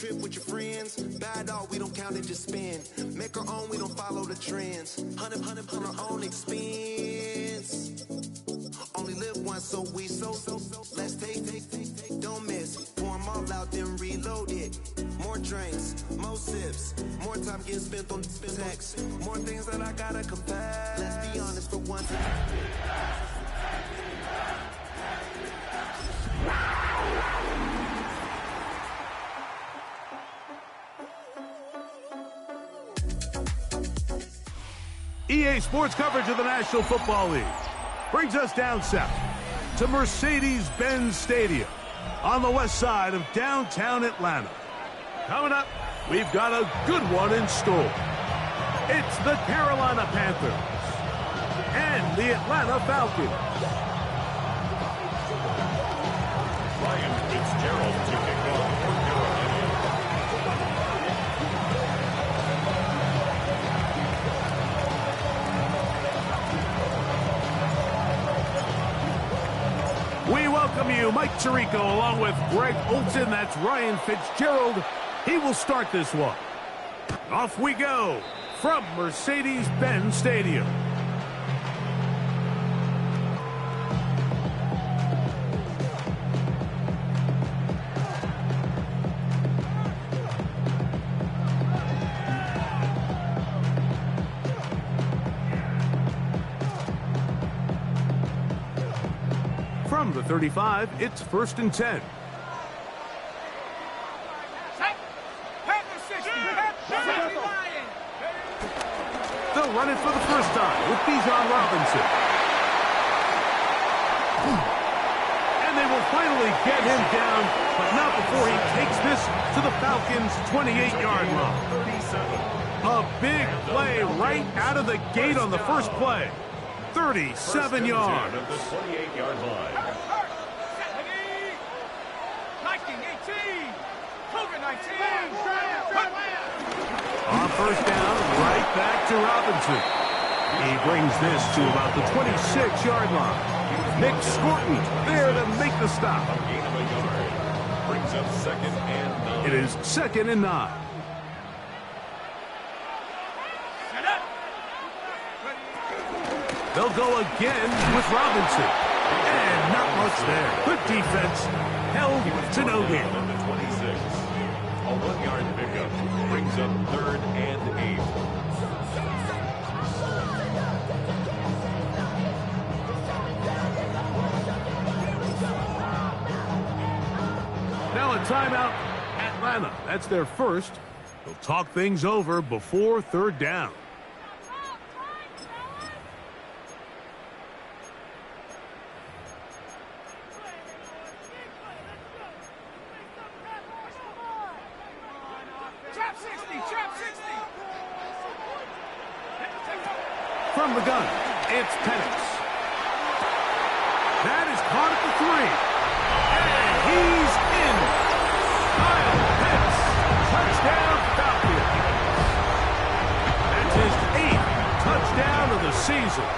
trip with your friends. Bad dog, we don't count it, just spend. Make our own, we don't follow the trends. Hundred on our own expense. Only live once, so we let's take, don't miss. Pour 'em all out, then reload it. More drinks, more sips, more time getting spent on text. More things that I gotta confess. Let's be honest for once. EA Sports coverage of the National Football League brings us down south to Mercedes-Benz Stadium on the west side of downtown Atlanta. Coming up, we've got a good one in store. It's the Carolina Panthers and the Atlanta Falcons. Ryan Fitzgerald to kick off for Carolina. We welcome you, Mike Tirico, along with Greg Olson. That's Ryan Fitzgerald. He will start this one. Off we go from Mercedes-Benz Stadium. From the 35, it's 1st and 10. They'll run it for the first time with Bijan Robinson. And they will finally get him down, but not before he takes this to the Falcons' 28-yard line. A big play right out of the gate on the first play. 37 yards. Of the 28-yard line. On first down, right back to Robinson. He brings this to about the 26-yard line. Nick Scorton there to make the stop. A gain of a yard. Brings up 2nd and 9. It is 2nd and 9. They'll go again with Robinson. And not much there. Good defense. Held to no gain. On the 26. A 1-yard pickup. Brings up 3rd and 8. Now a timeout. Atlanta. That's their first. They'll talk things over before 3rd down. From the gun, it's Penix. That is caught at the 3. And he's in. Kyle Pitts. Touchdown, Falcons. That's his 8th touchdown of the season.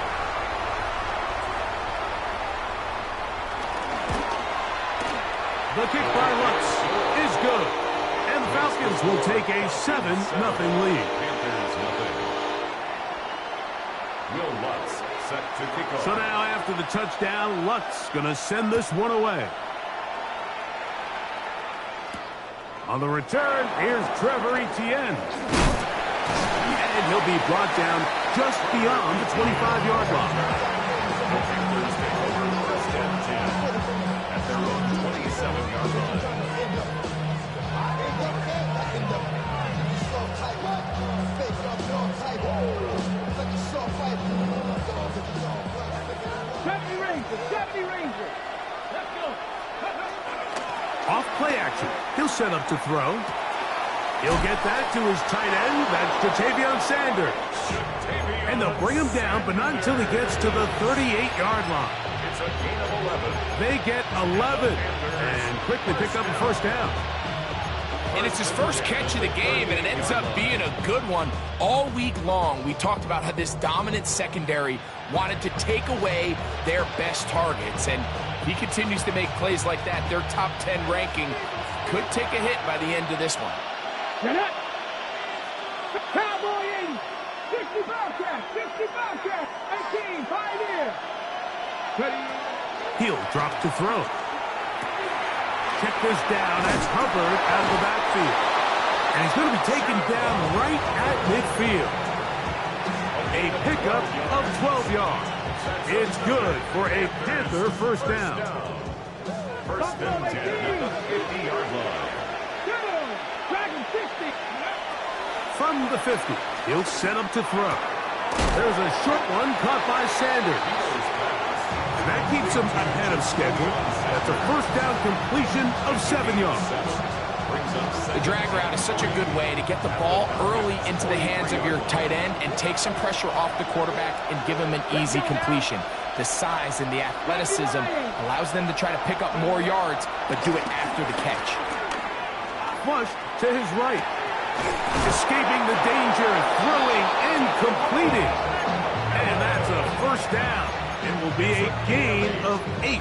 The kick by Lutz is good. And the Falcons will take a 7-0 lead. So now after the touchdown, Lutz going to send this one away. On the return, here's Trevor Etienne. And he'll be brought down just beyond the 25-yard line. First and 10 at their own 27-yard line. Off play action. He'll set up to throw. He'll get that to his tight end. That's Ja'Tavion Sanders. And they'll bring him down, but not until he gets to the 38-yard line. It's a gain of 11. They get 11 and quickly pick up a first down. And it's his first catch of the game, and it ends up being a good one. All week long, we talked about how this dominant secondary wanted to take away their best targets, and he continues to make plays like that. Their top 10 ranking could take a hit by the end of this one. Cowboy 80, 60 Bobcat, 18, Pioneer. He'll drop to throw. Check this down. That's Hubbard out of the backfield. And he's going to be taken down right at midfield. A pickup of 12 yards. It's good for a Panther first down. First and 10 at the 50-yard line. Dragon 60. From the 50, he'll set up to throw. There's a short one caught by Sanders. That keeps him ahead of schedule. That's a first down completion of 7 yards. The drag route is such a good way to get the ball early into the hands of your tight end and take some pressure off the quarterback and give him an easy completion. The size and the athleticism allows them to try to pick up more yards, but do it after the catch. Flush to his right. Escaping the danger, throwing and completing. And that's a first down. It will be a gain of 8.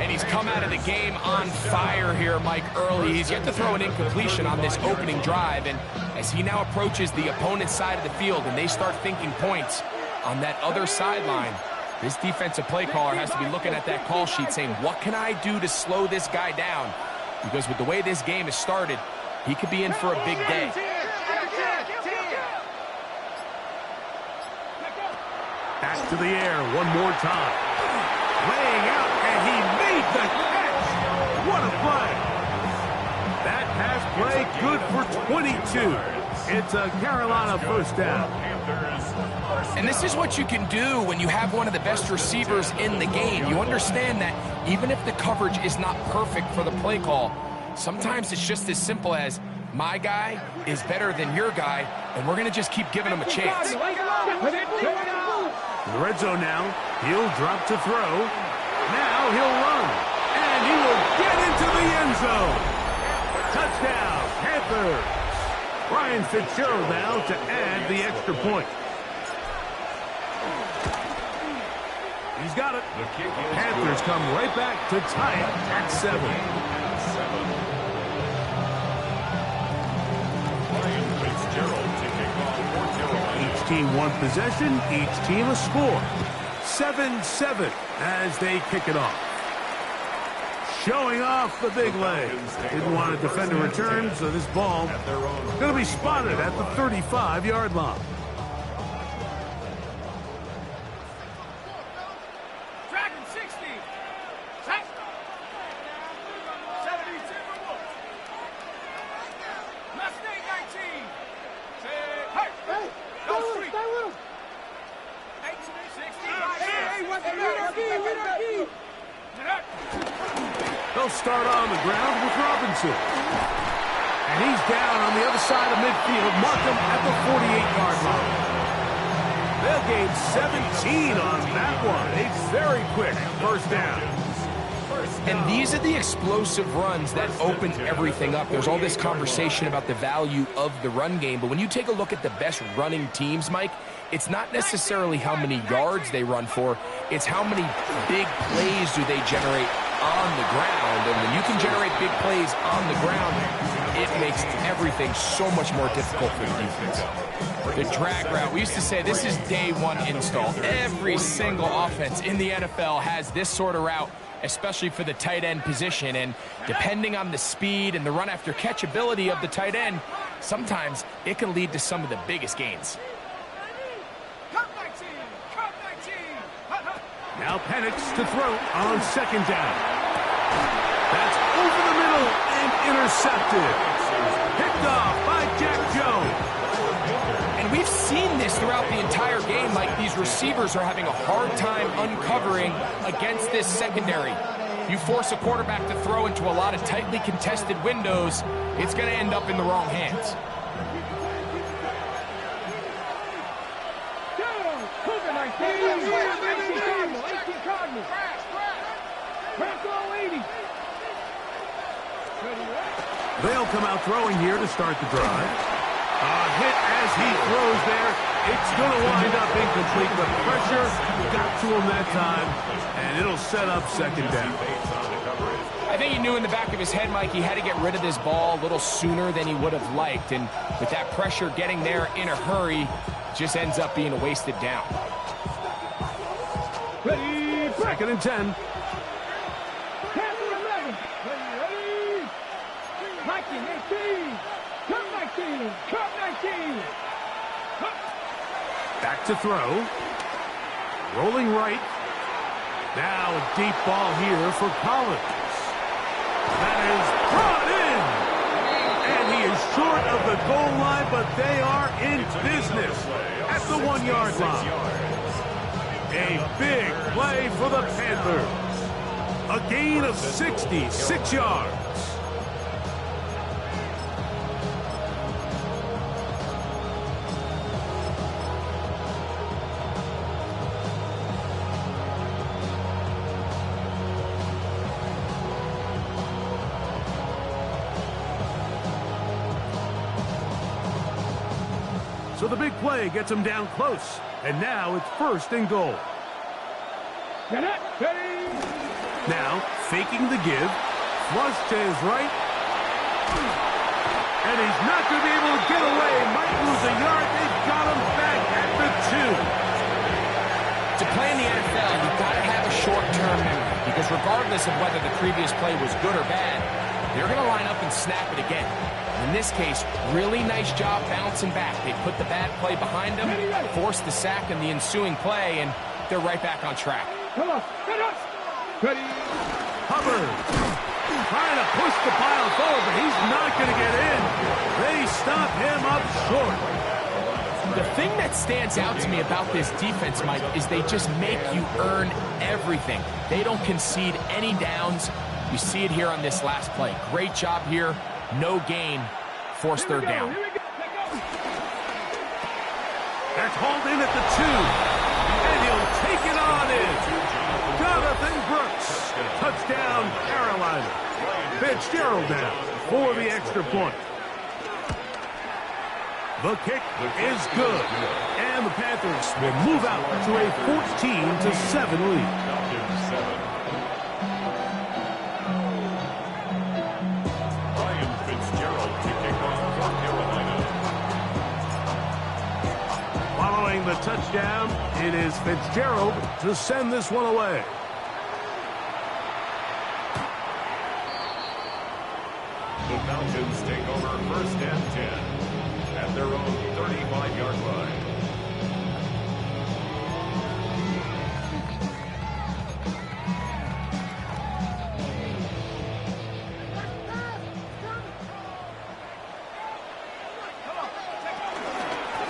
And he's come out of the game on fire here, Mike, early. He's yet to throw an incompletion on this opening drive. And as he now approaches the opponent's side of the field and they start thinking points on that other sideline, this defensive play caller has to be looking at that call sheet saying, what can I do to slow this guy down? Because with the way this game has started, he could be in for a big day. Back to the air one more time. Laying out, and he made the catch. What a play. That pass play good for 22. It's a Carolina first down. And this is what you can do when you have one of the best receivers in the game. You understand that even if the coverage is not perfect for the play call, sometimes it's just as simple as, my guy is better than your guy, and we're going to just keep giving him a chance. In the red zone now, he'll drop to throw. Now he'll run, and he will get into the end zone. Touchdown, Panthers. Ryan Fitzgerald now to add the extra point. He's got it. Panthers come right back to tie it at 7. Each team one possession, each team a score. 7-7 as they kick it off. Showing off the big leg. Didn't want to defend a return, so this ball going to be spotted at the 35-yard line. Dragon 60. 72. Mustang 19. Hey, go street. They'll start on the ground with Robinson. And he's down on the other side of midfield. Mark him at the 48-yard line. They'll gain 17 on that one. A very quick first down. And these are the explosive runs that open everything up. There's all this conversation about the value of the run game, but when you take a look at the best running teams, Mike, it's not necessarily how many yards they run for, it's how many big plays do they generate on the ground. And when you can generate big plays on the ground, it makes everything so much more difficult for the defense. The drag route, we used to say this is day one install. Every single offense in the NFL has this sort of route, especially for the tight end position. And depending on the speed and the run after catch ability of the tight end, sometimes it can lead to some of the biggest gains. Now Penix to throw on second down. That's over the middle and intercepted. Picked off by Jack Jones. And we've seen this throughout the entire game. Like, these receivers are having a hard time uncovering against this secondary. You force a quarterback to throw into a lot of tightly contested windows, it's going to end up in the wrong hands. They'll come out throwing here to start the drive. A hit as he throws there. It's going to wind up incomplete. The pressure got to him that time, and it'll set up second down. I think he knew in the back of his head, Mike, he had to get rid of this ball a little sooner than he would have liked. And with that pressure getting there in a hurry, just ends up being a wasted down. Ready, second and 10. Pass 11. Ready. 19, 18. Come 19. Come 19. Back to throw. Rolling right. Now a deep ball here for Collins. That is brought in. And he is short of the goal line, but they are in business at the 1-yard line. A big play for the Panthers. A gain of 66 yards. So the big play gets him down close. And now it's first and goal. Get it. Ready. Now, faking the give. Flush to his right. And he's not going to be able to get away. Might lose a yard. They've got him back at the 2. To play in the NFL, you've got to have a short-term memory, because regardless of whether the previous play was good or bad, they're going to line up and snap it again. In this case, really nice job bouncing back. They put the bad play behind them, forced the sack in the ensuing play, and they're right back on track. Come on. Get up. Ready. Hubbard trying to push the pile forward, but he's not going to get in. They stop him up short. The thing that stands out to me about this defense, Mike, is they just make you earn everything. They don't concede any downs. You see it here on this last play. Great job here. No gain. Forced third down. That's hauled in at the 2. And he'll take it on in. Jonathan Brooks. Touchdown, Carolina. Fitzgerald down for the extra point. The kick is good. And the Panthers will move out to a 14-7 lead. Following the touchdown, it is Fitzgerald to send this one away. The Falcons take over first and 10 at their own 35-yard line.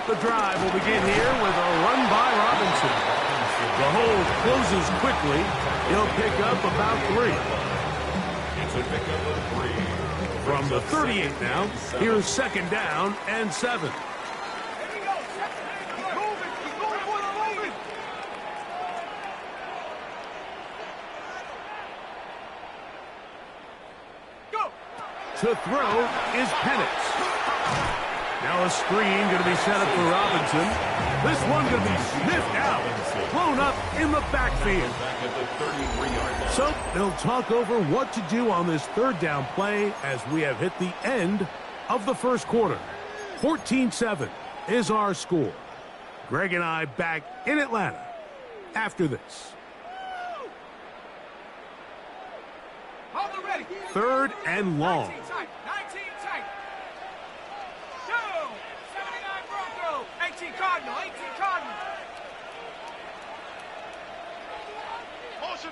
The drive will begin here with a run by Robinson. The hold closes quickly. He'll pick up about 3. It's a pickup of 3. From the 38 now, here's second down and 7. To throw is Penix. Now a screen going to be set up for Robinson. This one going to be sniffed out, blown up in the backfield. So they'll talk over what to do on this third down play as we have hit the end of the first quarter. 14-7 is our score. Greg and I back in Atlanta after this. Third and long. 19 tight. 19 tight. Go. 79 Bronco. 18 Cardinal. 18 Cardinal.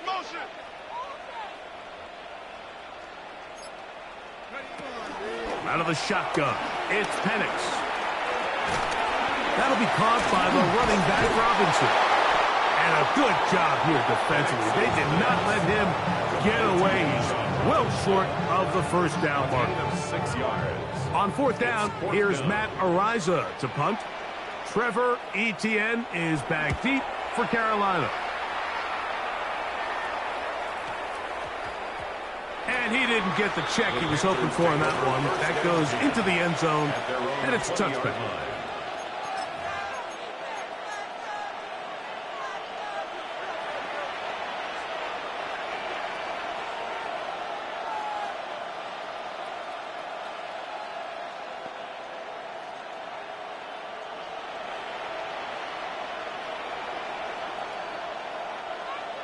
Motion. Out of the shotgun, it's Penix. That'll be caught by the running back, Robinson. And a good job here defensively. They did not let him get away. He's well short of the first down mark. 6 yards. On fourth down, here's Matt Ariza to punt. Trevor Etienne is back deep for Carolina. And he didn't get the check he was hoping for in that one. That goes into the end zone, and it's a touchback.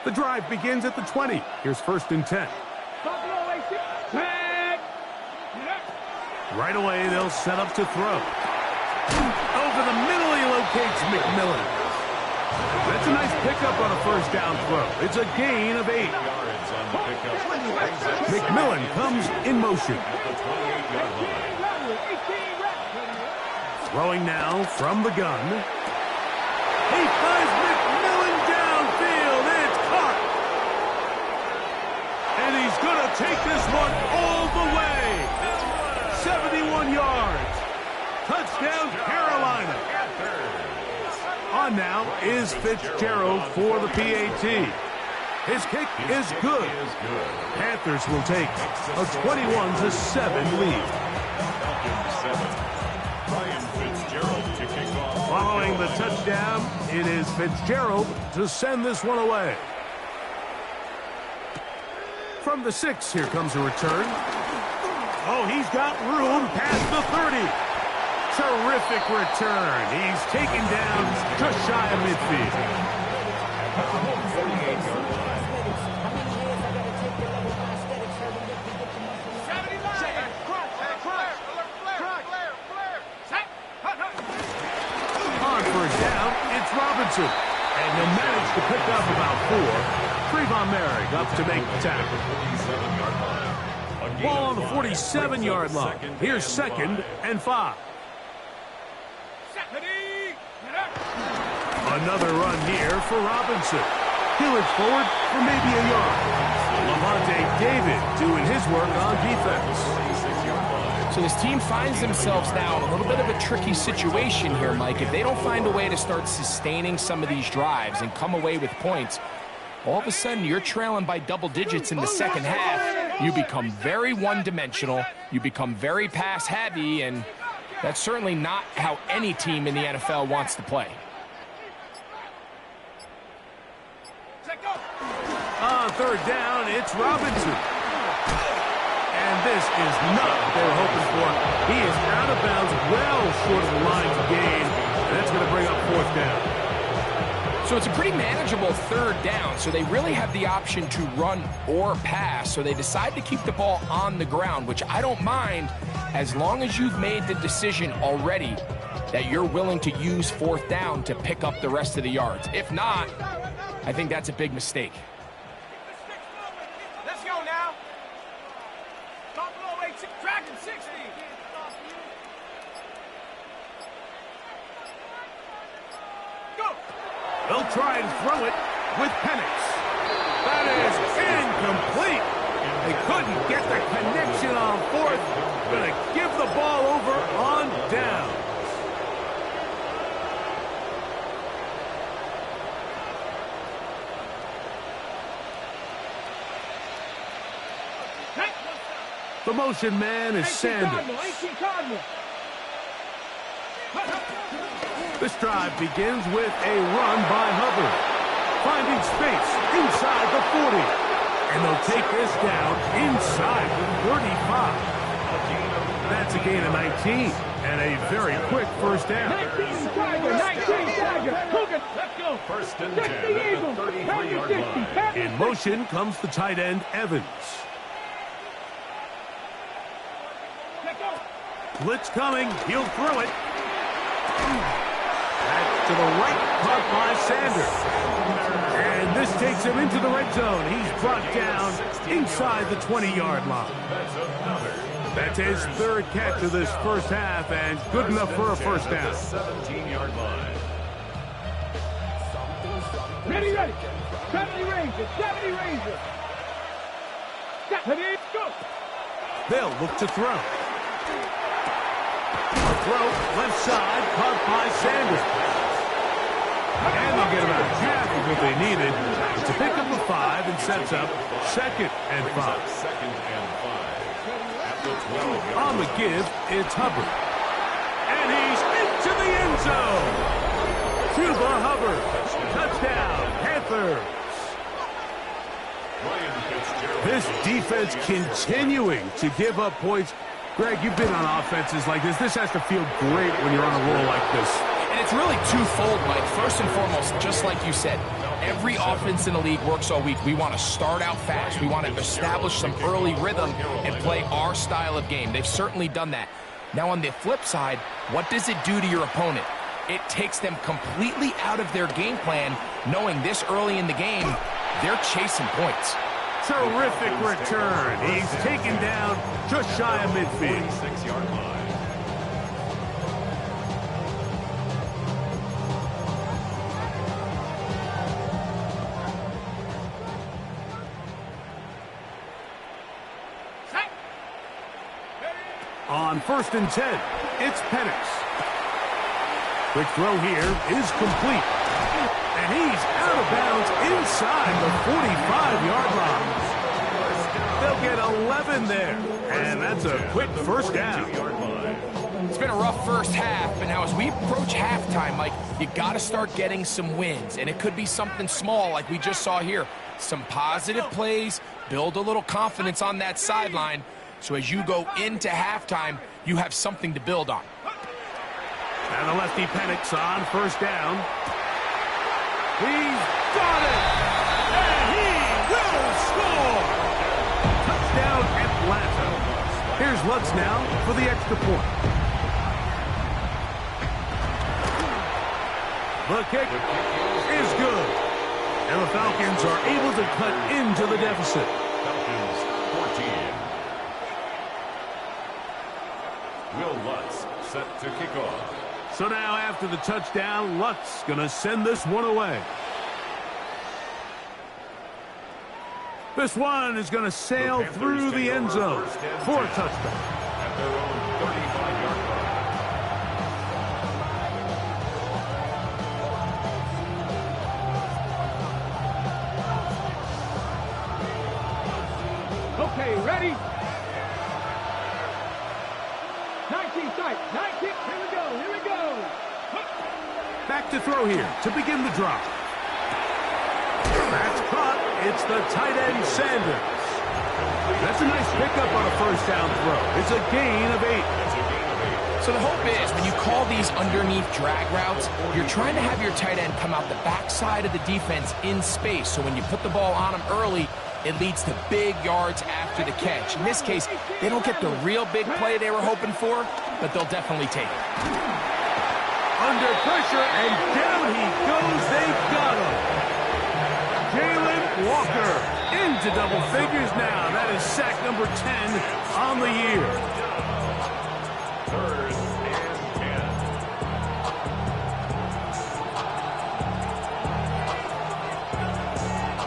The drive begins at the 20. Here's 1st and 10. Right away, they'll set up to throw. Over the middle, he locates McMillan. That's a nice pickup on a 1st down throw. It's a gain of 8. McMillan comes in motion. Throwing now from the gun. He finds McMillan downfield. It's caught. And he's going to take this one all the way. 71 yards. Touchdown, Carolina. On now is Fitzgerald for the PAT. His kick is good. Panthers will take a 21-7 lead. Following the touchdown, it is Fitzgerald to send this one away. From the 6, here comes a return. Oh, he's got room past the 30. Terrific return. He's taken down just shy of midfield. On 1st down, it's Robinson. And he'll manage to pick up about 4. Trayvon Merrick up to make the tackle. Ball on the 47-yard line. Here's 2nd and 5. Another run here for Robinson. He'll look forward for maybe a yard. Lavonte David doing his work on defense. So this team finds themselves now in a little bit of a tricky situation here, Mike. If they don't find a way to start sustaining some of these drives and come away with points, all of a sudden you're trailing by double digits in the second half. You become very one-dimensional. You become very pass-heavy, and that's certainly not how any team in the NFL wants to play. On 3rd down, it's Robinson. And this is not what they were hoping for. He is out of bounds, well short of the line to gain. And that's going to bring up 4th down. So it's a pretty manageable 3rd down, so they really have the option to run or pass. So they decide to keep the ball on the ground, which I don't mind as long as you've made the decision already that you're willing to use 4th down to pick up the rest of the yards. If not, I think that's a big mistake. Let's go now. Buffalo 18, Dragon 60. Go. They'll try and throw it with Penix. That is incomplete. They couldn't get the connection on 4th. Going to give the ball over on down. The motion man is Sanders. This drive begins with a run by Hubbard. Finding space inside the 40. And they'll take this down inside the 35. That's a gain of 19. And a very quick 1st down. 19 Tiger. Let's go. 1st and 10 at the 33-yard line. In motion comes the tight end, Evans. Blitz coming. He'll throw it. Back to the right, caught by Sanders. And this takes him into the red zone. He's brought down inside the 20-yard line. That's his 3rd catch of this 1st half, and good enough for a 1st down. 17-yard line. Ready. 70 Rangers. Ready, go. They'll look to throw. A throw, left side, caught by Sanders. And they'll get about half of what they needed. It's a pick up of 5 and sets up 2nd and 5. 2nd and 5. At the 12-yard On the give, it's Hubbard. And he's into the end zone. Chuba Hubbard. Touchdown, Panthers. This defense continuing to give up points. Greg, you've been on offenses like this. This has to feel great when you're on a roll like this. And it's really twofold, Mike. First and foremost, just like you said, Every offense in the league works all week. We want to start out fast. We want to establish some early rhythm and play our style of game. They've certainly done that. Now on the flip side, what does it do to your opponent? It takes them completely out of their game plan, knowing this early in the game, they're chasing points. Terrific return. He's taken down just shy of midfield. 46-yard line. On 1st and 10, it's Penix. Quick throw here is complete. And he's out of bounds inside the 45-yard line. They'll get 11 there. And that's a quick first down. It's been a rough first half, but now as we approach halftime, Mike, you got to start getting some wins. And it could be something small like we just saw here. Some positive plays, build a little confidence on that sideline. So as you go into halftime, you have something to build on. And the lefty Penix on 1st down. He's got it! And he will score! Touchdown Atlanta. Here's Lutz now for the extra point. The kick is good. And the Falcons are able to cut into the deficit. Falcons 14. Will Lutz set to kick off. So now after the touchdown, Lutz going to send this one away. This one is going to sail through the end zone for a touchdown. At their own 35-yard line. Okay, ready? 19 tight. 19. Here we go. Here we go. Back to throw here to begin the drive. That's caught. It's the tight end, Sanders. That's a nice pickup on a first down throw. It's a gain of 8. So the hope is when you call these underneath drag routes, you're trying to have your tight end come out the backside of the defense in space. So when you put the ball on him early, it leads to big yards after the catch. In this case, they don't get the real big play they were hoping for, but they'll definitely take it. Under pressure, and down he goes. They've got him. Jalen Walker into double figures now. That is sack number 10 on the year. 3rd and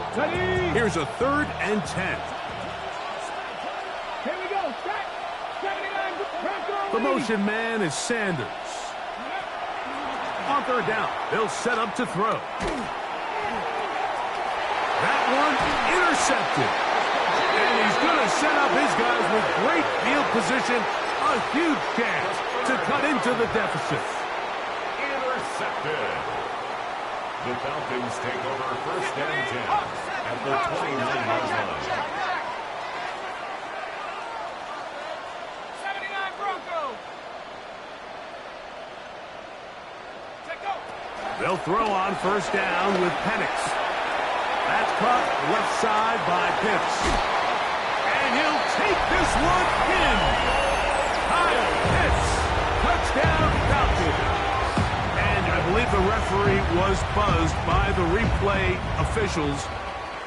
10. Ready? Here's a 3rd and 10. Here we go. Set. 79. The motion man is Sanders. On 3rd down, they'll set up to throw. That one intercepted. And he's going to set up his guys with great field position. A huge chance to cut into the deficit. Intercepted. The Falcons take over 1st and 10 at the 29-yard line. 79 Bronco. They'll throw on 1st down with Penix. That's caught left side by Pitts. And he'll take this one in. Kyle Pitts. Touchdown Falcons. And I believe the referee was buzzed by the replay officials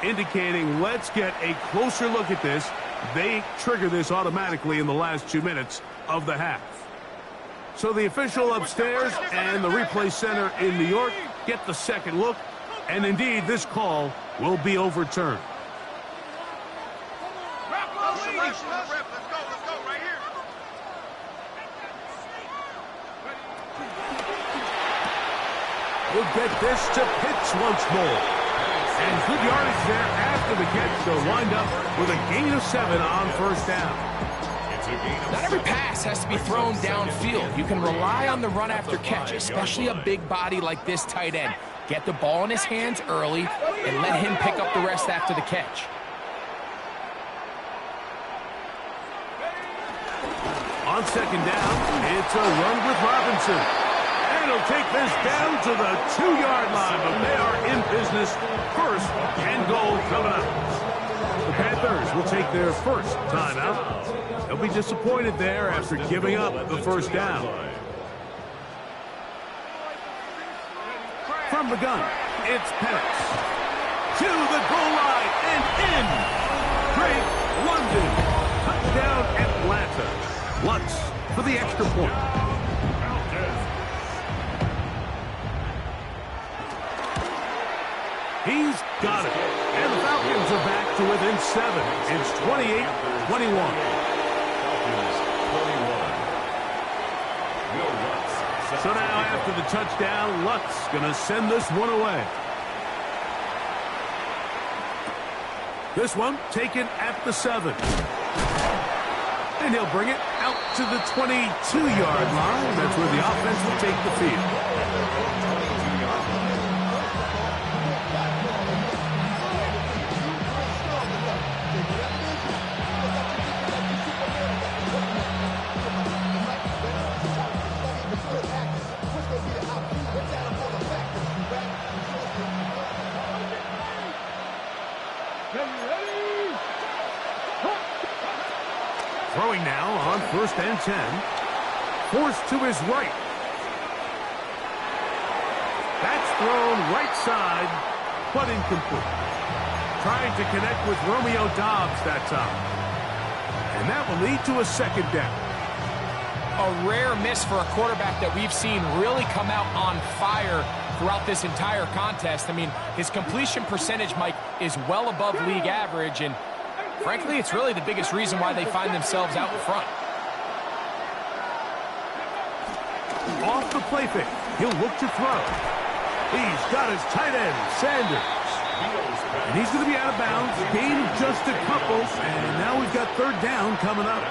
indicating let's get a closer look at this. They trigger this automatically in the last 2 minutes of the half. So the official upstairs and the replay center in New York get the second look, and indeed this call will be overturned. We'll get this to Pitts once more. And good yardage there after the catch. They'll wind up with a gain of 7 on 1st down. Not every pass has to be thrown downfield. You can rely on the run after catch, especially a big body like this tight end. Get the ball in his hands early and let him pick up the rest after the catch. On 2nd down, it's a run with Robinson. And will take this down to the 2-yard line, but they are in business. First and goal coming up. The Panthers will take their first timeout. They'll be disappointed there after giving up the first down. From the gun, it's Penix. To the goal line and in. Drake London. Touchdown Atlanta. Lutz for the extra point. He's got it. And the Falcons are back to within 7. It's 28-21. So now after the touchdown, Lutz going to send this one away. This one taken at the 7. And he'll bring it out to the 22-yard line. That's where the offense will take the field. Throwing now on 1st and 10. Forced to his right. That's thrown right side, but incomplete. Trying to connect with Romeo Doubs that time. And that will lead to a second down. A rare miss for a quarterback that we've seen really come out on fire throughout this entire contest. I mean, his completion percentage, Mike, is well above league average, and frankly, it's really the biggest reason why they find themselves out in front. Off the play fake, he'll look to throw. He's got his tight end, Sanders. And he's going to be out of bounds. Gain just a couple, and now we've got 3rd down coming up.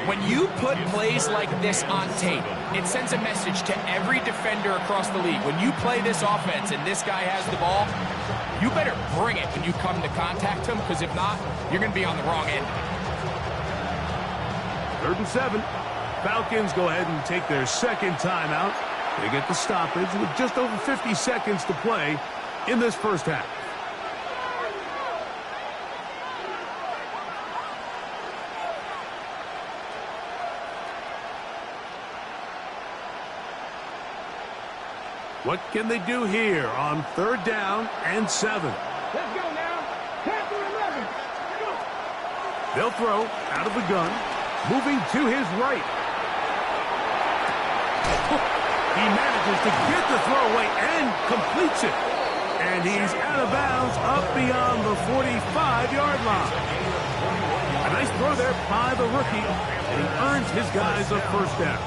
When you put plays like this on tape, it sends a message to every defender across the league. When you play this offense and this guy has the ball, you better bring it when you come to contact him, because if not, you're going to be on the wrong end. 3rd and 7. Falcons go ahead and take their second timeout. They get the stoppage with just over 50 seconds to play in this first half. What can they do here on 3rd down and 7? Let's go now. 10 to 11. Go. They'll throw out of the gun, moving to his right. He manages to get the throw away and completes it. And he's out of bounds up beyond the 45-yard line. A nice throw there by the rookie. And he earns his guys a first down.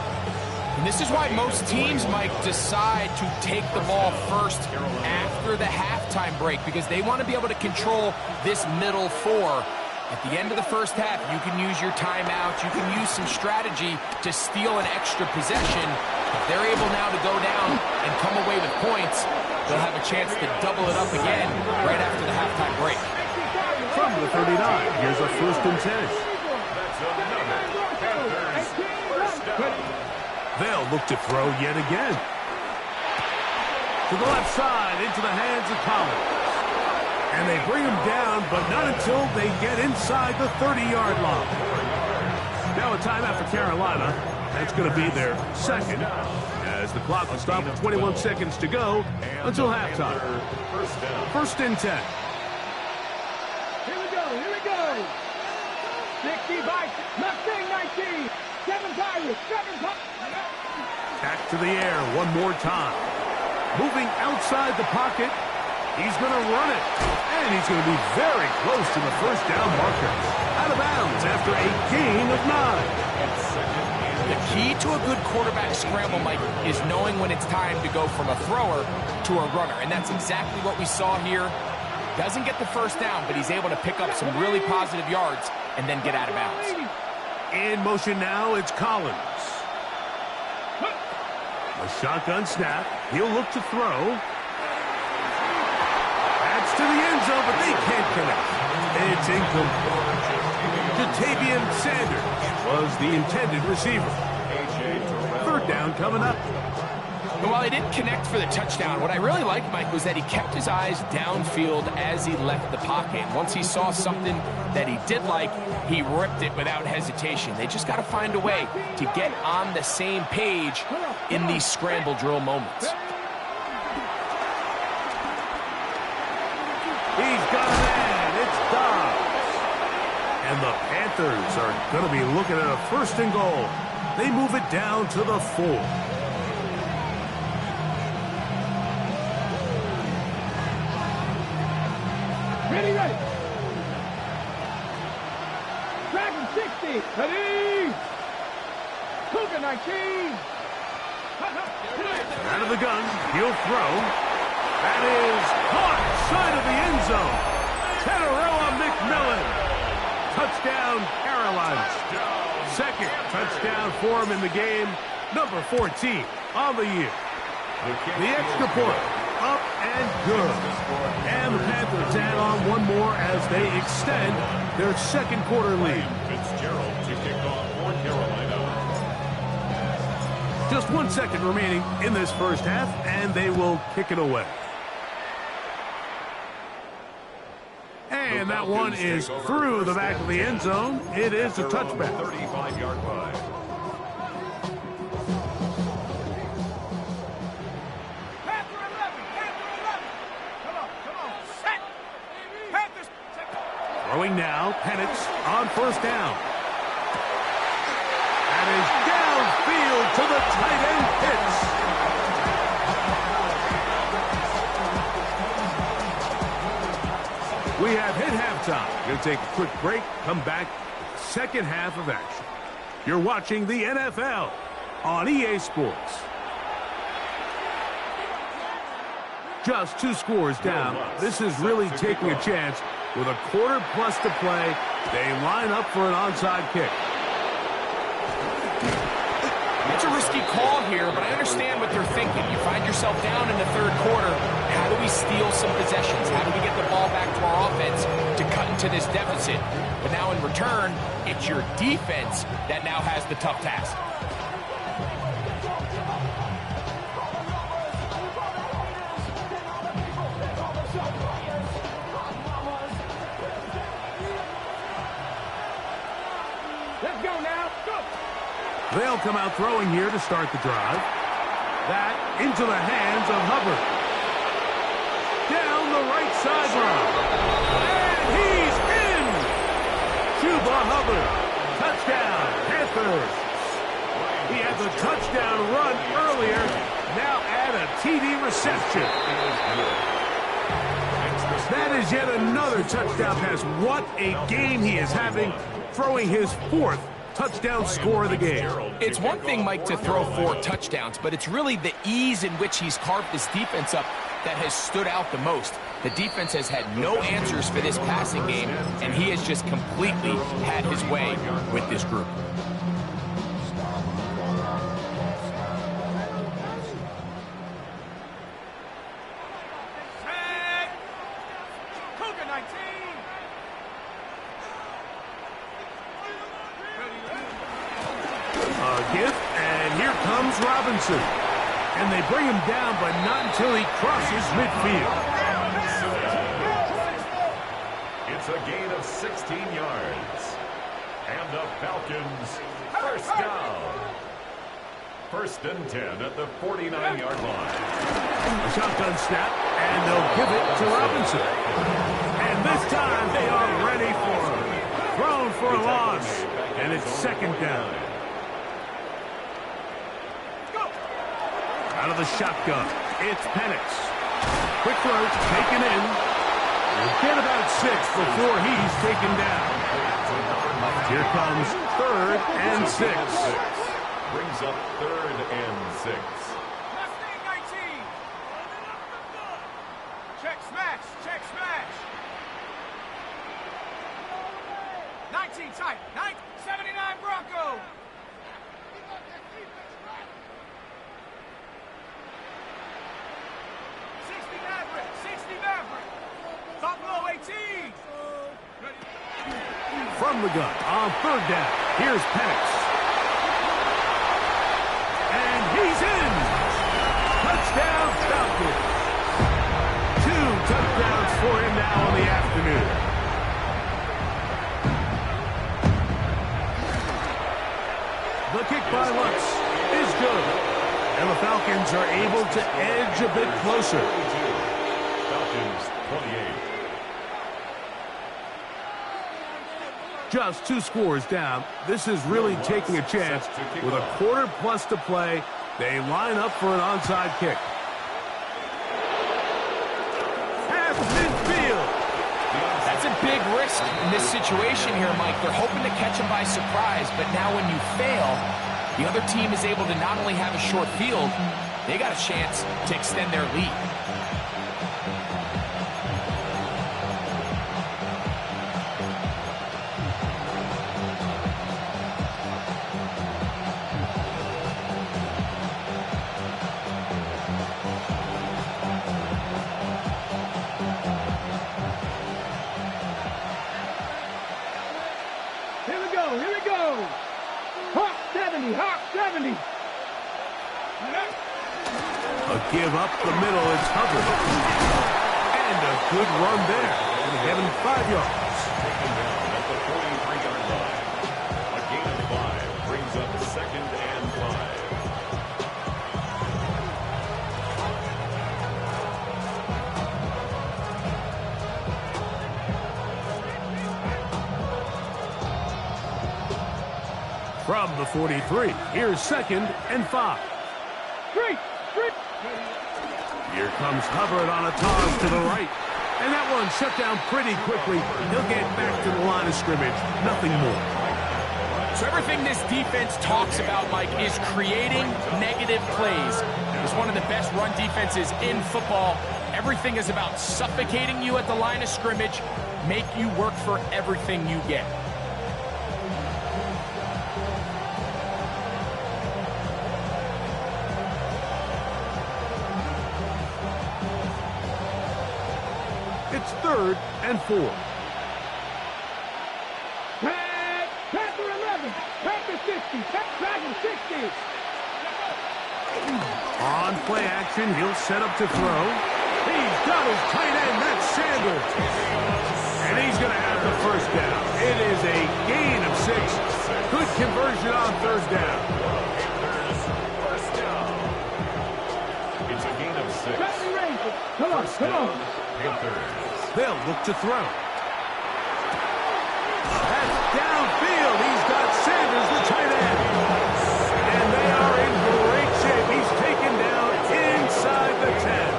And this is why most teams, Mike, decide to take the ball first after the halftime break, because they want to be able to control this middle 4. At the end of the first half, you can use your timeout. You can use some strategy to steal an extra possession. If they're able now to go down and come away with points, they'll have a chance to double it up again right after the halftime break. From the 39, here's a 1st and 10. They'll look to throw yet again. To the left side, into the hands of Collins. And they bring him down, but not until they get inside the 30-yard line. Now a timeout for Carolina. That's going to be their second, as the clock will stop with 21 seconds to go until halftime. 1st and 10. Here we go. 60 Vikes, Mustang 19. 7 Pirates, 7 Pirates. Back to the air one more time. Moving outside the pocket. He's going to run it. And he's going to be very close to the first down marker. Out of bounds after a gain of 9. The key to a good quarterback scramble, Mike, is knowing when it's time to go from a thrower to a runner. And that's exactly what we saw here. Doesn't get the first down, but he's able to pick up some really positive yards and then get out of bounds. In motion now, it's Collins. A shotgun snap. He'll look to throw. That's to the end zone, but they can't connect. It's incomplete. Jatavian Sanders was the intended receiver. 3rd down coming up. And while he didn't connect for the touchdown, what I really liked, Mike, was that he kept his eyes downfield as he left the pocket. And once he saw something that he did like, he ripped it without hesitation. They just got to find a way to get on the same page in these scramble drill moments. He's got a man. It's Dobbs. And the Panthers are going to be looking at a 1st and goal. They move it down to the 4. Ready. Dragon 60. Ready. Cougar 19. Out of the gun. He'll throw. That is caught side of the end zone. Tenerella McMillan. Touchdown, Carolina. 2nd touchdown for him in the game. Number 14 on the year. The extra point. Up and good. And the Panthers add on one more as they extend their 2nd quarter lead. Fitzgerald to kick off for Carolina. Just 1 second remaining in this 1st half, and they will kick it away. And that one is through the back of the end zone. It is a touchback. 35-yard line. Panther 11. Come on. Set. Panthers. Throwing now, Penix on 1st down. That is downfield to the tight end, Pitts. We have hit halftime. Going to take a quick break, come back, 2nd half of action. You're watching the NFL on EA Sports. Just 2 scores down. This is really taking a chance. With a quarter plus to play, they line up for an onside kick. It's a risky call here, but I understand what they're thinking. You find yourself down in the 3rd quarter. How do we steal some possessions? How do we get the ball back to our offense to cut into this deficit? But now in return, it's your defense that now has the tough task. Let's go now. Go. They'll come out throwing here to start the drive. That into the hands of Hubbard. Down the right sideline. And he's in! Chuba Hubbard. Touchdown, Panthers. He had the touchdown run earlier. Now add a TD reception. That is yet another touchdown pass. What a game he is having, throwing his 4th touchdown score of the game. It's one thing, Mike, to throw 4 touchdowns, but it's really the ease in which he's carved this defense up that has stood out the most. The defense has had no answers for this passing game, and he has just completely had his way with this group. Set. Cougar 19. A gift, and here comes Robinson. And they bring him down, but not until he crosses midfield. It's a gain of 16 yards. And the Falcons, 1st down. 1st and 10 at the 49-yard line. A shotgun snap, and they'll give it to Robinson. And this time they are ready for him. Thrown for a loss, and it's 2nd down. Out of the shotgun, it's Penix. Quick throw, taken in. We'll get about 6 before he's taken down. Here comes 3rd and 6. Brings up 3rd and 6. Mustang 19. Check smash. 19 tight. 79 Bronco. 60 Maverick. Buffalo 18. From the gun on 3rd down. Here's Penix. And he's in. afternoon. The kick by Lutz is good. And the Falcons are able to edge a bit closer. Falcons 28. Just 2 scores down. This is really taking a chance. With a quarter plus to play, they line up for an onside kick. Half midfield. That's a big risk in this situation here, Mike. They're hoping to catch him by surprise, but now when you fail, the other team is able to not only have a short field, they got a chance to extend their lead. Here we go. Hawk 70, Hawk 70. A give up the middle, it's Hubbard. And a good run there. And having 5 yards. Taken down at the 43-yard line. A gain of 5 brings up 2nd and 5. From the 43, here's 2nd and 5. Straight. Here comes Hubbard on a toss to the right. And that one shut down pretty quickly. He'll get back to the line of scrimmage. Nothing more. So everything this defense talks about, Mike, is creating negative plays. It's one of the best run defenses in football. Everything is about suffocating you at the line of scrimmage, make you work for everything you get. It's 3rd and 4. Packer 11, Packer 60, Packer 60. On play action, he'll set up to throw. He's got his tight end, that's Sanders. And he's going to have the first down. It is a gain of 6. Good conversion on 3rd down. First down. It's a gain of 6. Come on. Panthers. They'll look to throw. That's downfield. He's got Sanders, the tight end. And they are in great shape. He's taken down inside the 10.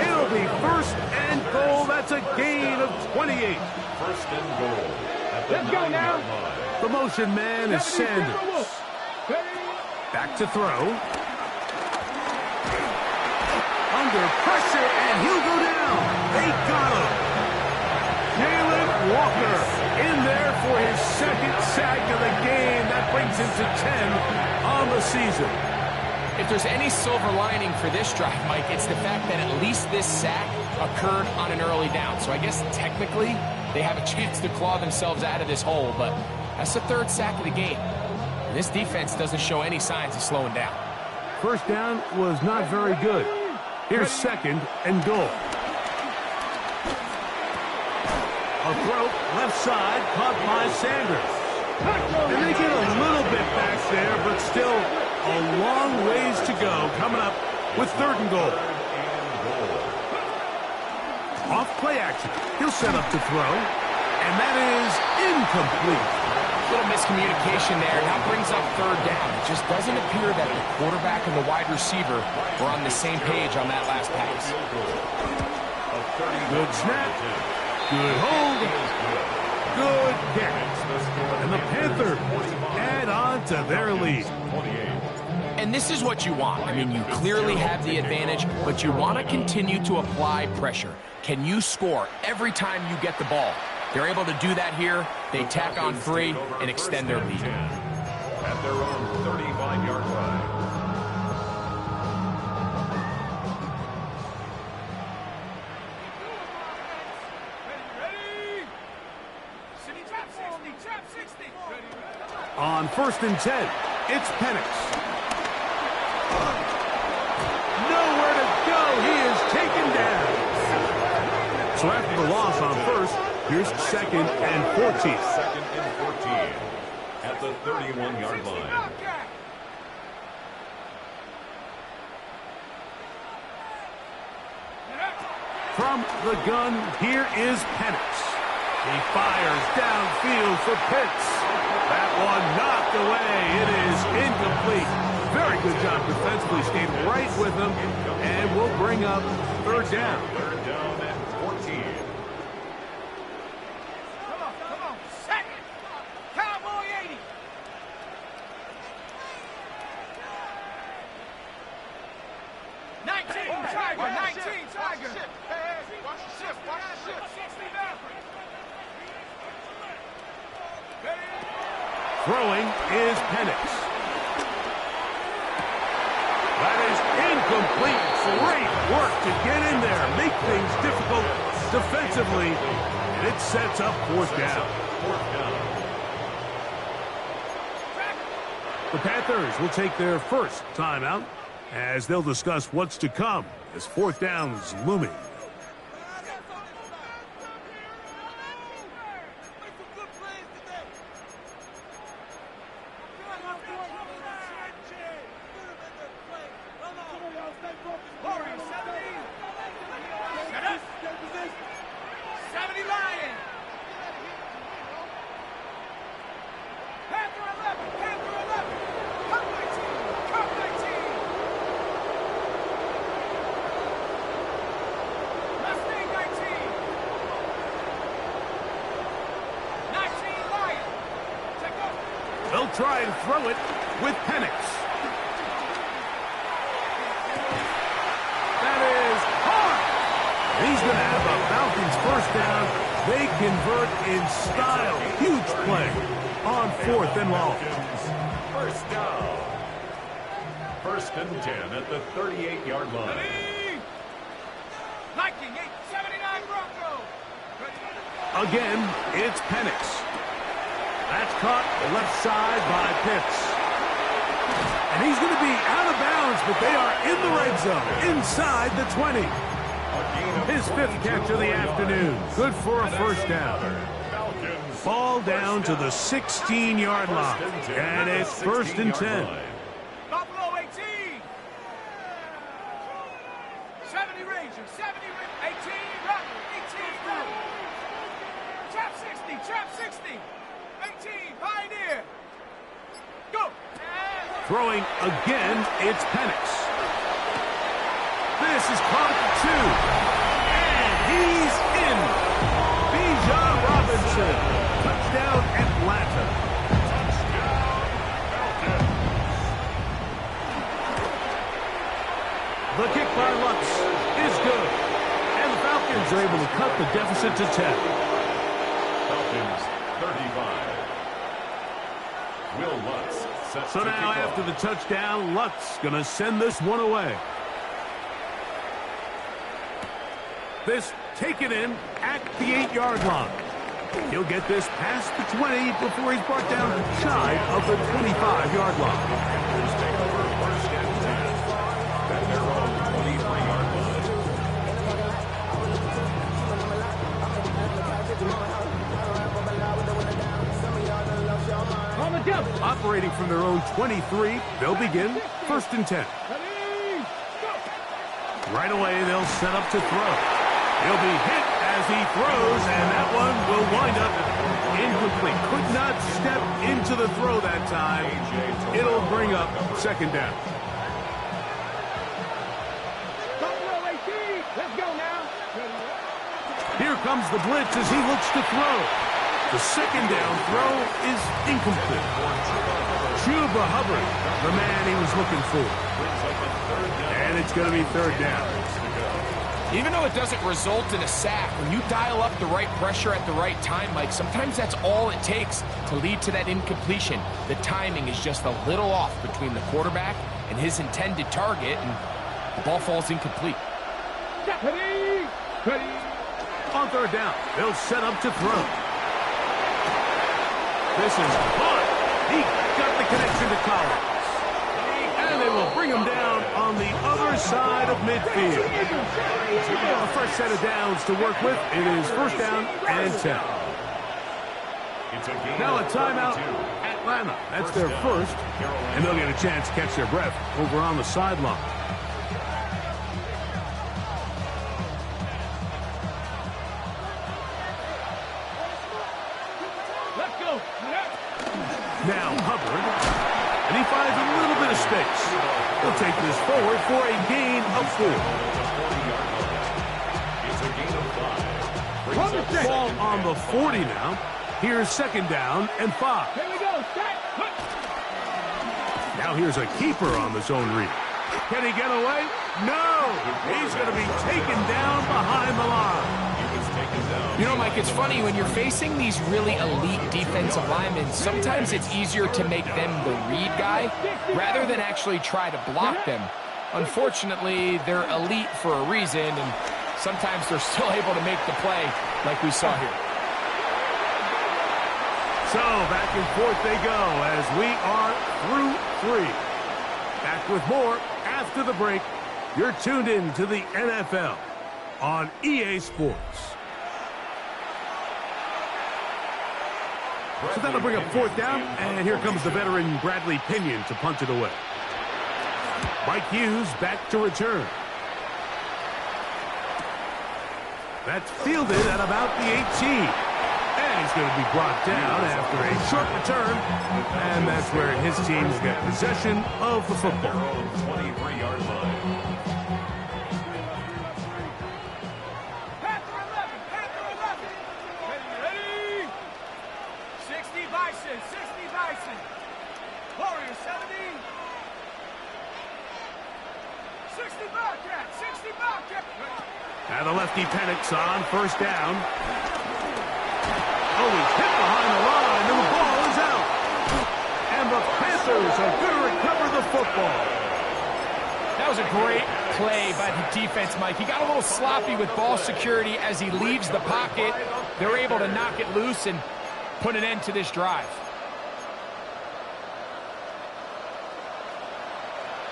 It'll be 1st and goal. That's a gain of 28. 1st and goal at the Let's go 9-yard now. line. The motion man is Sanders. Back to throw. Under pressure, and he'll go down. They got him. Jalen Walker in there for his 2nd sack of the game. That brings him to 10 on the season. If there's any silver lining for this drive, Mike, it's the fact that at least this sack occurred on an early down. So I guess technically they have a chance to claw themselves out of this hole, but that's the 3rd sack of the game. And this defense doesn't show any signs of slowing down. First down was not very good. Here's 2nd and goal. A throw, left side, caught by Sanders. And they get a little bit back there, but still a long ways to go. Coming up with 3rd and goal. Off play action. He'll set up to throw. And that is incomplete. Little miscommunication there. Now brings up 3rd down. It just doesn't appear that the quarterback and the wide receiver were on the same page on that last pass. Good snap. Good hold. Good kick. And the Panthers add on to their lead. And this is what you want. I mean, you clearly have the advantage, but you want to continue to apply pressure. Can you score every time you get the ball? They're able to do that here. They tack on 3 and extend their lead. At their own 35-yard line. On 1st and 10, it's Penix. Nowhere to go. He is taken down. So after the loss on first, here's 2nd and 14. 2nd and 14 at the 31-yard line. From the gun, here is Penix. He fires downfield for Pitts. That one knocked away. It is incomplete. Very good job defensively. Stayed right with him, and we'll bring up 3rd down. 3rd down and 14. Come on. Set. Cowboy 80. Tiger. Throwing is Penix. That is incomplete. Great work to get in there, make things difficult defensively, and it sets up 4th down. The Panthers will take their first timeout as they'll discuss what's to come as 4th down's looming. They'll try and throw it with Penix. That is hard. He's going to have a Falcons first down. They convert in style. Huge play on 4th and long. First down. 1st and 10 at the 38-yard line. Liking 879 Bronco. Again, it's Penix. That's caught left side by Pitts. And he's going to be out of bounds, but they are in the red zone, inside the 20. His 5th catch of the afternoon. Good for a first down. Ball down to the 16-yard line. And it's 1st and 10. Buffalo 18. 70 Rangers, 18 Rocker, 18 Rocker. Trap 60. 18, Pioneer. Go. Throwing again, it's Penix. This is caught at 2. And he's in. Bijan Robinson. Touchdown, Atlanta. The kick by Lutz is good. And the Falcons are able to cut the deficit to 10. Falcons 35. Will Lutz sets So to now kick after off. the touchdown, Lutz going to send this one away. This taken in at the 8-yard line. He'll get this past the 20 before he's brought down shy of the 25-yard line. Panthers take over 1st and 10 at their own 23-yard line. Operating from their own 23, they'll begin 1st and 10. Right away, they'll set up to throw. He'll be hit as he throws, and that one will wind up incomplete. Could not step into the throw that time. It'll bring up 2nd down. Let's go now. Here comes the blitz as he looks to throw. The 2nd down throw is incomplete. Chuba Hubbard, the man he was looking for. And it's going to be 3rd down. Even though it doesn't result in a sack, when you dial up the right pressure at the right time, Mike, sometimes that's all it takes to lead to that incompletion. The timing is just a little off between the quarterback and his intended target, and the ball falls incomplete. On 3rd down, they'll set up to throw. This is fun. He got the connection to Collins. And they will bring him down on the other side of midfield. A fresh set of downs to work with. It is first down and 10. Now a timeout, Atlanta. That's their first, and they'll get a chance to catch their breath over on the sideline. Let's go. Now Hubbard, and he finds a little bit of space. He'll take this forward for a gain of 4. Ball on the 40 now. Here's second down and 5. Here we go. Set. Now here's a keeper on the zone read. Can he get away? No! He's going to be taken down behind the line. You know, Mike, it's funny, when you're facing these really elite defensive linemen, sometimes it's easier to make them the read guy rather than actually try to block them. Unfortunately, they're elite for a reason, and sometimes they're still able to make the play like we saw here. So, back and forth they go as we are through 3. Back with more after the break. You're tuned in to the NFL on EA Sports. So that'll bring up fourth down, and here comes the veteran Bradley Pinion to punt it away. Mike Hughes back to return. That's fielded at about the 18. And he's going to be brought down after a short return. And that's where his team will get possession of the football. 23-yard line. Panther 11. Panther 11. Ready. 60 Bison. 60 Bison. Warrior 70. 60 Bobcat. 60 Bobcat. And the lefty panics on first down. Oh, he's hit behind the line, and the ball is out. And the Panthers are going to recover the football. That was a great play by the defense, Mike. He got a little sloppy with ball security as he leaves the pocket. They're able to knock it loose and put an end to this drive.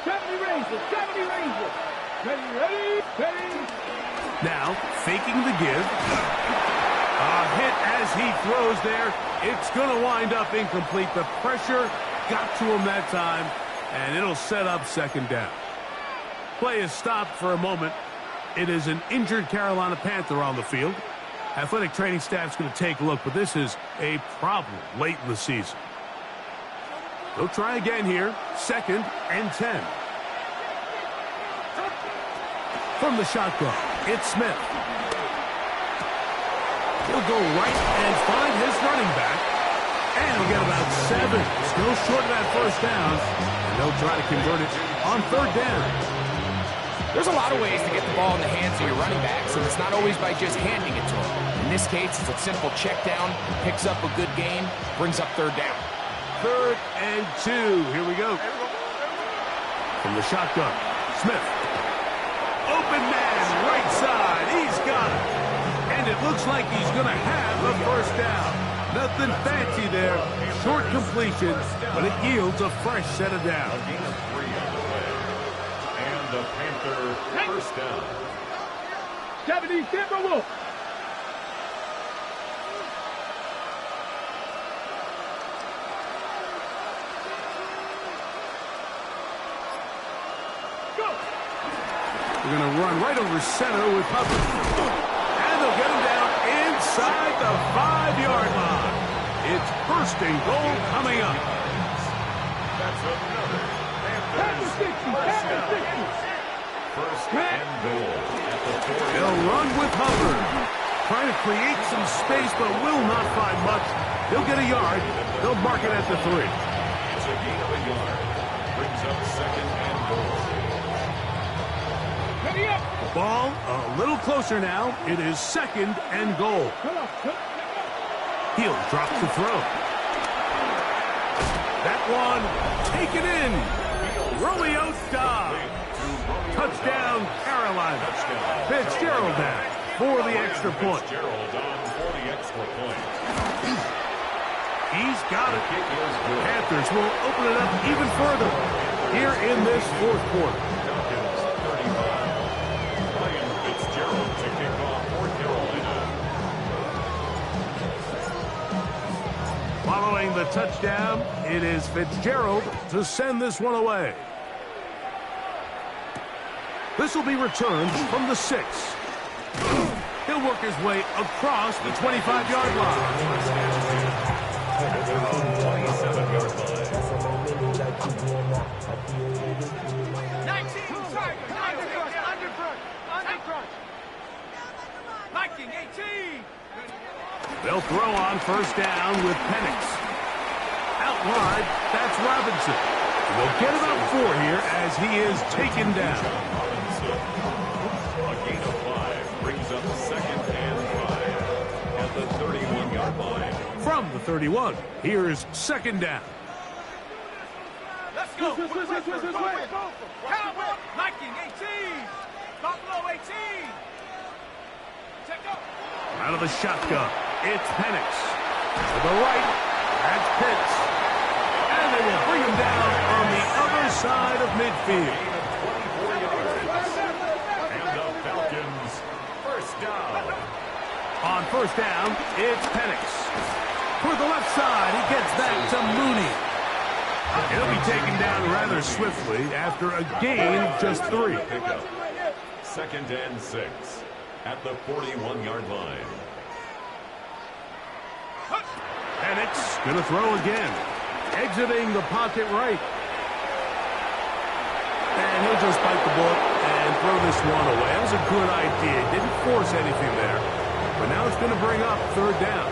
70 Rangers. 70 Rangers. Ready. Now, faking the give. A hit as he throws there. It's going to wind up incomplete. The pressure got to him that time, and it'll set up second down. Play is stopped for a moment. It is an injured Carolina Panther on the field. Athletic training staff's going to take a look, but this is a problem late in the season. They'll try again here. Second and 10. From the shotgun, it's Smith. He'll go right and find his running back. And he'll get about 7. Still short of that first down. And they'll try to convert it on third down. There's a lot of ways to get the ball in the hands of your running backs, and it's not always by just handing it to them. In this case, it's a simple check down, picks up a good gain, brings up third down. Third and 2. Here we go. From the shotgun, Smith. Open man, right side. He's got it. And it looks like he's going to have the first down. Nothing fancy there. Short completion, but it yields a fresh set of downs. A gain of 3 on the way. And the Panther first down. 70 Timberwolves. They're going to run right over center with Hubbard. And they'll get him down inside the 5-yard line. It's first and goal coming up. That's another Panthers first down. First and goal at the 40. They'll run with Hubbard. Trying to create some space, but will not find much. He'll get a yard. They'll mark it at the 3. It's a gain of a yard. Brings up second and goal. The ball a little closer now. It is second and goal. He'll drop the throw. That one taken in. Romeo Dobbs. Touchdown, Carolina. Fitzgerald back for the extra point. Fitzgerald on for the extra point. He's got it. Panthers will open it up even further here in this fourth quarter. Throwing the touchdown, it is Fitzgerald to send this one away. This will be returned from the 6. He'll work his way across the 25-yard line. 27-yard line. 19, undercrunch. Viking, 18. They'll throw on first down with Penix. Out wide, that's Robinson. They'll get about 4 here as he is taken down. A gain of 5 brings up second and 5 at the 31-yard line. From the 31, here's second down. Let's go. Cowboy, Viking, 18. Buffalo, 18. Check up. Out of the shotgun, it's Penix. To the right, that's Pitts. And they will bring him down on the other side of midfield. 24 yards. And the Falcons first down. On first down, it's Penix. For the left side, he gets that to Mooney. He'll be taken down rather swiftly after a gain of just 3. Pickup. Second and 6 at the 41-yard line. Penix gonna throw again. Exiting the pocket right. And he'll just bite the bullet and throw this one away. That was a good idea. Didn't force anything there. But now it's gonna bring up third down.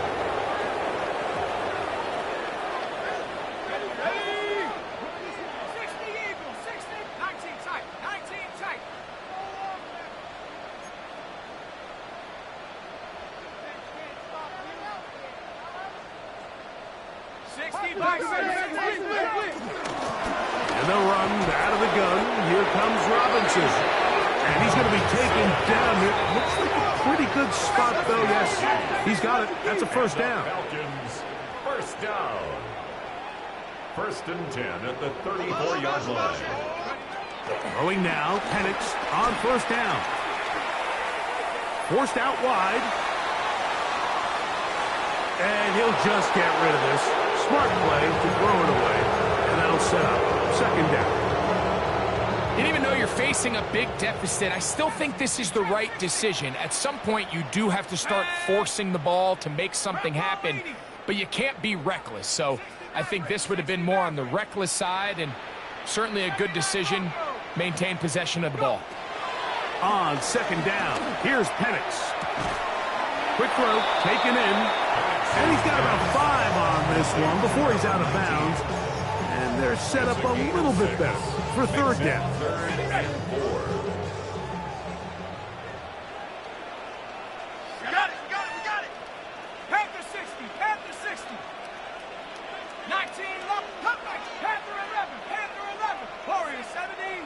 And they'll run out of the gun. Here comes Robinson. And he's going to be taken down here. Looks like a pretty good spot, though. Yes, he's got it. That's a first down. Falcons first down. First and 10 at the 34-yard line. Throwing now, Penix on first down. Forced out wide. And he'll just get rid of this. Smart play to throw it away. And that'll set up second down. And even though you're facing a big deficit, I still think this is the right decision. At some point, you do have to start forcing the ball to make something happen, but you can't be reckless. So I think this would have been more on the reckless side, and certainly a good decision. Maintain possession of the ball. On second down, here's Penix. Quick throw, taken in. And he's got about 5 on this one before he's out of bounds. And they're set up a little bit better for third down. Third and 4. We got it. Panther 60, Panther 60. 19, cutback, Panther 11, Warriors 70.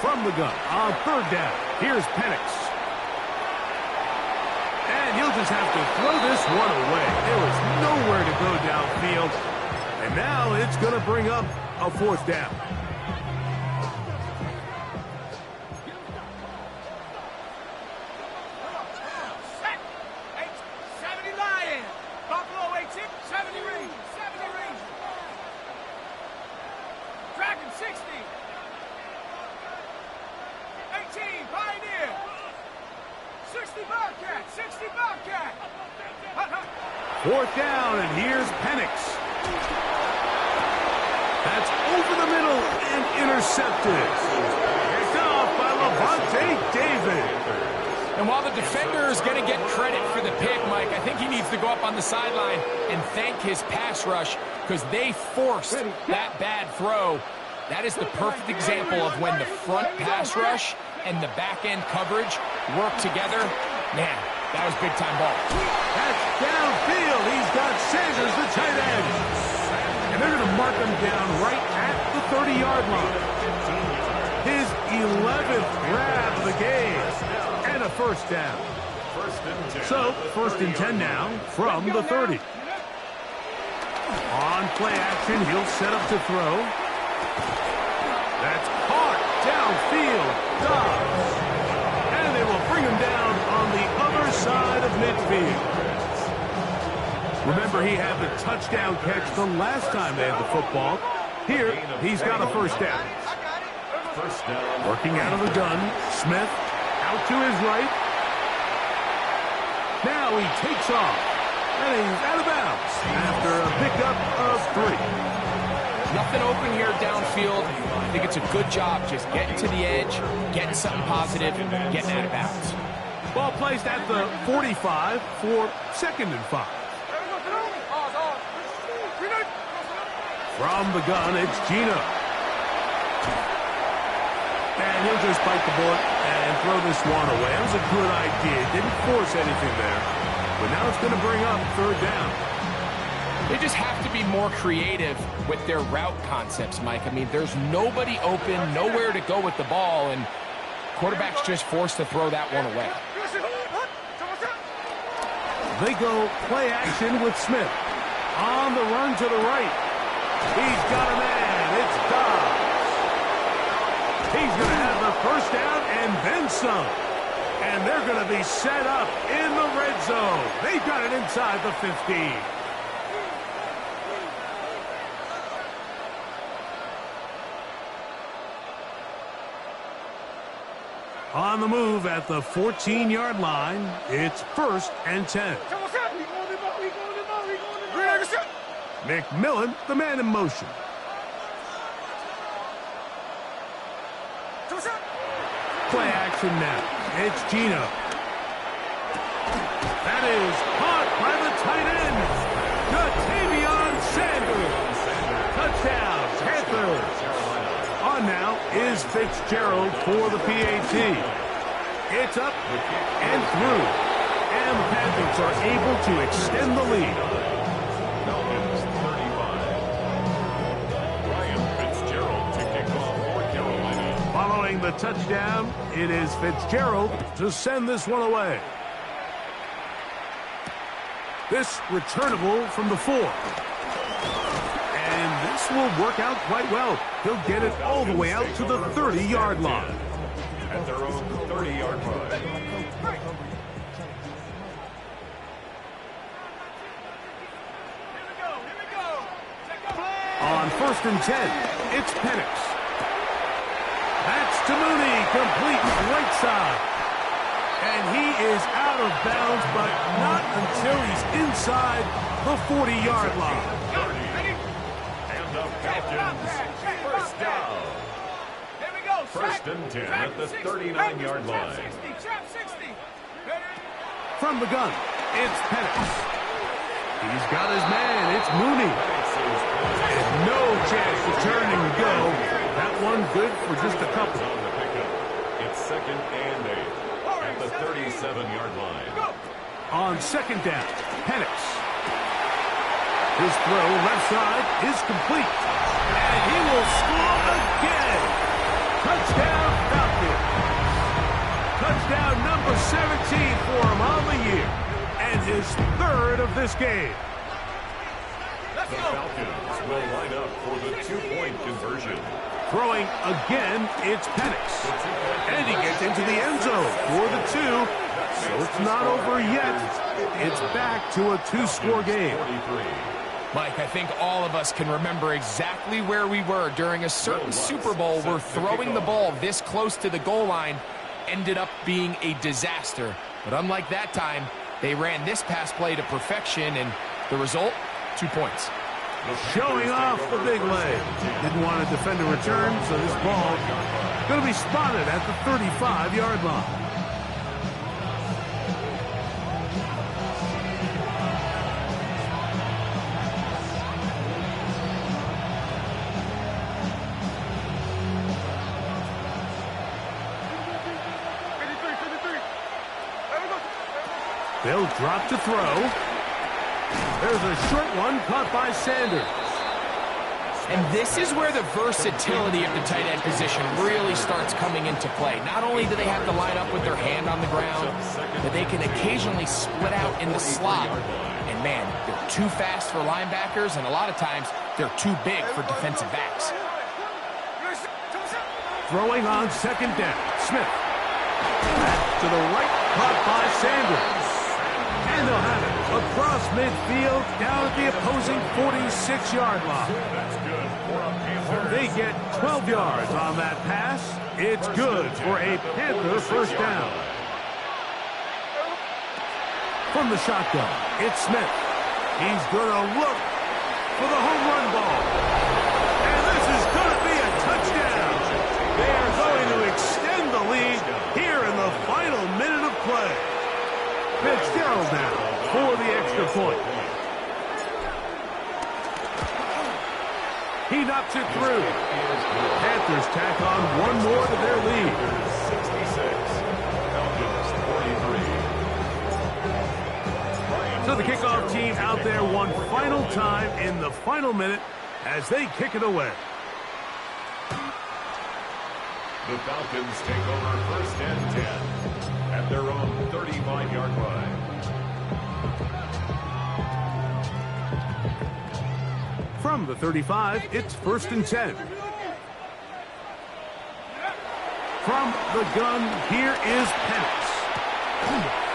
From the gun, on third down, here's Penix. And he'll just have to throw this one away. There was nowhere to go downfield. And now it's going to bring up a fourth down. Set. 70 Lions. Buffalo 18, 70 Rangers, 70 Rangers. Dragon 60. 18 Pioneer. 60 Bobcat, 60 Bobcat. Fourth down, and here's Penix. That's over the middle and intercepted. Picked off by Levante David. And while the defender is going to get credit for the pick, Mike, I think he needs to go up on the sideline and thank his pass rush because they forced that bad throw. That is the perfect example of when the front pass rush and the back-end coverage work together. Man, that was big-time ball. That's downfield. He's got Sanders, the tight end. And they're going to mark him down right at the 30-yard line. His 11th grab of the game. And a first down. So, first and 10 now from the 30. On play action, he'll set up to throw. That's caught downfield. Dobbs. And they will bring him down on the other side of midfield. Remember, he had the touchdown catch the last time they had the football. Here, he's got a first down. First down. Working out of the gun, Smith out to his right. Now he takes off, and he's out of bounds after a pickup of 3. Nothing open here downfield. I think it's a good job just getting to the edge, getting something positive, getting out of bounds. Ball placed at the 45 for 2nd and 5. From the gun, it's Gino. And he'll just bite the bullet and throw this one away. That was a good idea. Didn't force anything there. But now it's going to bring up 3rd down. They just have to be more creative with their route concepts, Mike. I mean, there's nobody open, nowhere to go with the ball, and quarterback's just forced to throw that one away. They go play action with Smith. On the run to the right. He's got a man. It's Dobbs. He's going to have the first down and then some. And they're going to be set up in the red zone. They've got it inside the 15. On the move at the 14-yard line, it's 1st and 10. McMillan, the man in motion. Play action now. It's Gino. That is caught by the tight end. Ja'Tavion Sanders. Touchdown, Panthers. On now is Fitzgerald for the PAT. It's up and through. And the Panthers are able to extend the lead. Falcons 35. Ryan Fitzgerald to kick off for Carolina. Following the touchdown, it is Fitzgerald to send this one away. This returnable from the 4. And this will work out quite well. He'll get it all the way out to the 30-yard line. At their own 30-yard line. On 1st and 10, it's Penix. That's to Mooney, complete right side. And he is out of bounds, but not until he's inside the 40-yard line. And the Falcons, first down. First and 10 at the 39-yard line. From the gun, it's Penix. He's got his man, it's Mooney. And no chance to turn and go. That one good for just a couple. It's 2nd and 8 at the 37-yard line. On 2nd down, Penix. His throw left side is complete. And he will score again. Touchdown, Falcons. Touchdown number 17 for him on the year. And his 3rd of this game. The Falcons will line up for the 2-point conversion. Throwing again, it's Penix. And he gets into the end zone for the 2. So it's not over yet. It's back to a 2-score game. 43. Mike, I think all of us can remember exactly where we were during a certain Super Bowl where throwing the ball this close to the goal line ended up being a disaster. But unlike that time, they ran this pass play to perfection, and the result, 2 points. Showing off the big leg. Didn't want to defend a return, so this ball going to be spotted at the 35-yard line. They'll drop to throw. There's a short one caught by Sanders. And this is where the versatility of the tight end position really starts coming into play. Not only do they have to line up with their hand on the ground, but they can occasionally split out in the slot. And man, they're too fast for linebackers, and a lot of times they're too big for defensive backs. Throwing on 2nd down, Smith. Back to the right, caught by Sanders. And they'll have it across midfield down at the opposing 46-yard line. They get 12 yards on that pass. It's good for a Panther first down. From the shotgun, it's Smith. He's going to look for the home run ball. And this is going to be a touchdown. They are going to extend the lead here in the final minute of play. Fitzgerald now for the extra point. He knocks it through. Panthers tack on one more to their lead. 66, Falcons 43. So the kickoff team out there one final time in the final minute as they kick it away. The Falcons take over first and 10 at their own 35-yard line. From the 35, it's first and 10. From the gun, here is Penix.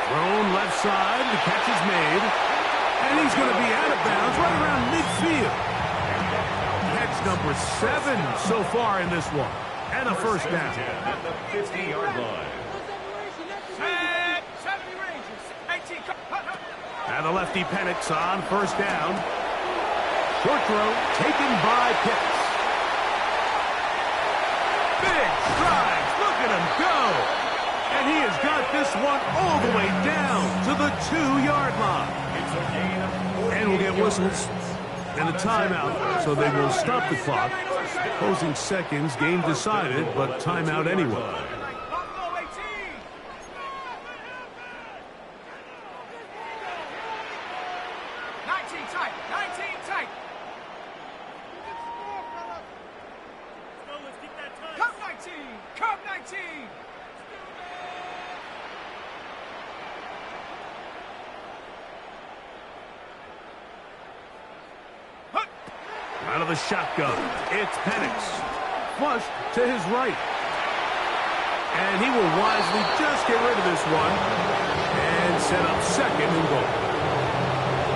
Thrown left side, the catch is made. And he's going to be out of bounds right around midfield. Catch number 7 so far in this one. And a first down. At the 50-yard line. And the lefty Penix on first down. Short throw taken by Pitts. Big strides. Look at him go. And he has got this one all the way down to the 2-yard line. It's a gain of 48 And we'll get whistles and a timeout, so they will stop the clock. Closing seconds, game decided, but timeout anyway. Out of the shotgun, it's Penix. Flush to his right. And he will wisely just get rid of this one and set up second and goal.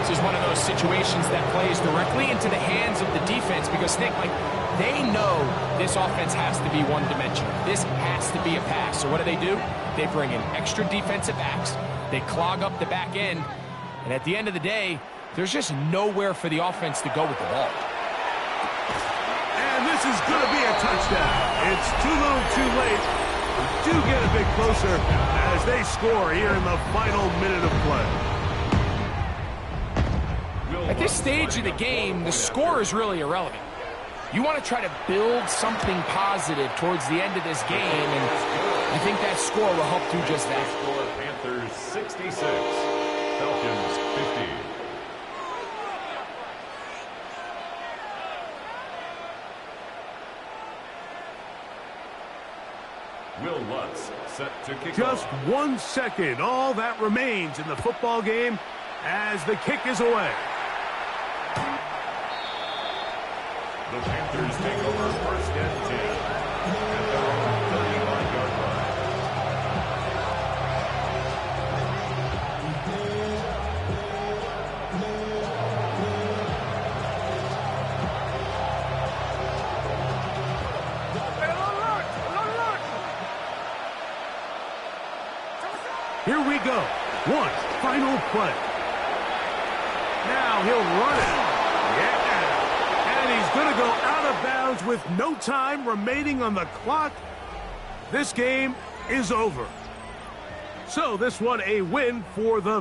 This is one of those situations that plays directly into the hands of the defense because, Nick, they know this offense has to be one-dimensional. This has to be a pass. So what do? They bring in extra defensive backs. They clog up the back end. And at the end of the day, there's just nowhere for the offense to go with the ball. And this is going to be a touchdown. It's too little too late. We do get a bit closer as they score here in the final minute of play. At this stage of the game, the score is really irrelevant. You want to try to build something positive towards the end of this game, and I think that score will help do just that. Panthers 66, Falcons 50. Will Lutz set to kick Just off. 1 second, all that remains in the football game as the kick is away. The Panthers take over first and 10 at their own 35-yard line. Here we go. One final play. Now he'll run it. Yeah. And he's going to go out of bounds with no time remaining on the clock. This game is over. So this one a win for the